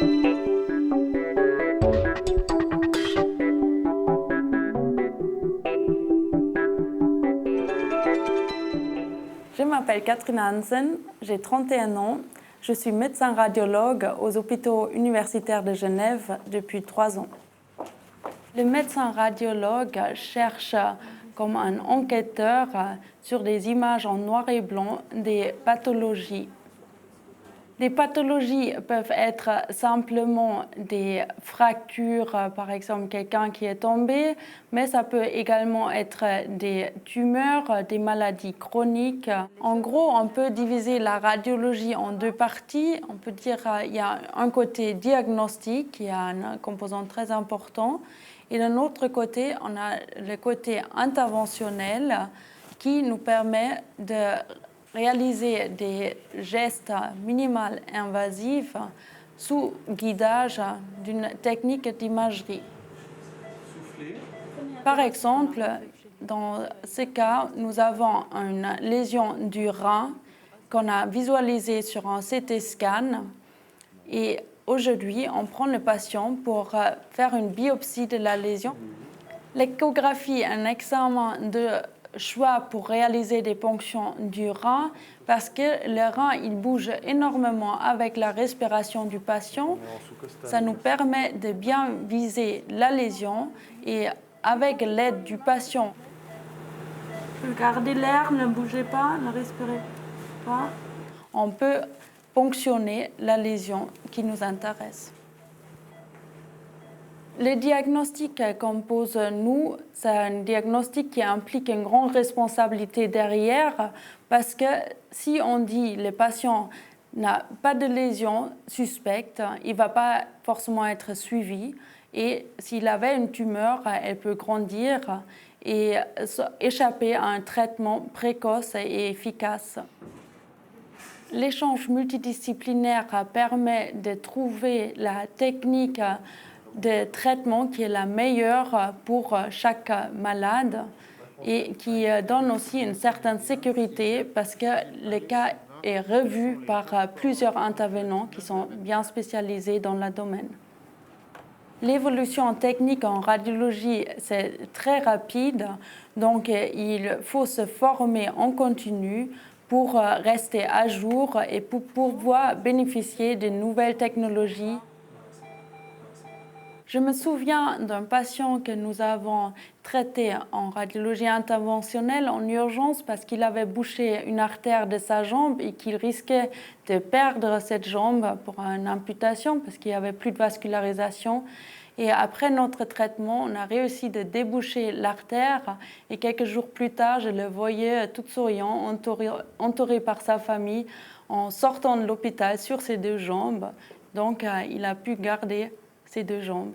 Je m'appelle Catherine Hansen, j'ai 31 ans. Je suis médecin radiologue aux hôpitaux universitaires de Genève depuis 3 ans. Le médecin radiologue cherche comme un enquêteur sur des images en noir et blanc des pathologies. Les pathologies peuvent être simplement des fractures, par exemple quelqu'un qui est tombé, mais ça peut également être des tumeurs, des maladies chroniques. En gros, on peut diviser la radiologie en deux parties. On peut dire qu'il y a un côté diagnostique, qui a un composant très important, et d'un autre côté, on a le côté interventionnel qui nous permet de réaliser des gestes minimales invasifs sous guidage d'une technique d'imagerie. Par exemple, dans ce cas, nous avons une lésion du rein qu'on a visualisée sur un CT scan et aujourd'hui, on prend le patient pour faire une biopsie de la lésion. L'échographie est un examen de choix pour réaliser des ponctions du rein parce que le rein il bouge énormément avec la respiration du patient. Ça nous permet de bien viser la lésion et avec l'aide du patient. Gardez l'air, ne bougez pas, ne respirez pas. On peut ponctionner la lésion qui nous intéresse. Le diagnostic qu'on pose nous, c'est un diagnostic qui implique une grande responsabilité derrière parce que si on dit que le patient n'a pas de lésion suspecte, il ne va pas forcément être suivi et s'il avait une tumeur, elle peut grandir et échapper à un traitement précoce et efficace. L'échange multidisciplinaire permet de trouver la technique de traitement qui est la meilleure pour chaque malade et qui donne aussi une certaine sécurité parce que le cas est revu par plusieurs intervenants qui sont bien spécialisés dans le domaine. L'évolution technique en radiologie, c'est très rapide, donc il faut se former en continu pour rester à jour et pour pouvoir bénéficier de nouvelles technologies. Je me souviens d'un patient que nous avons traité en radiologie interventionnelle en urgence parce qu'il avait bouché une artère de sa jambe et qu'il risquait de perdre cette jambe pour une amputation parce qu'il n'y avait plus de vascularisation. Et après notre traitement, on a réussi de déboucher l'artère et quelques jours plus tard, je le voyais tout souriant, entouré par sa famille, en sortant de l'hôpital sur ses deux jambes. Donc, il a pu garder ses deux jambes.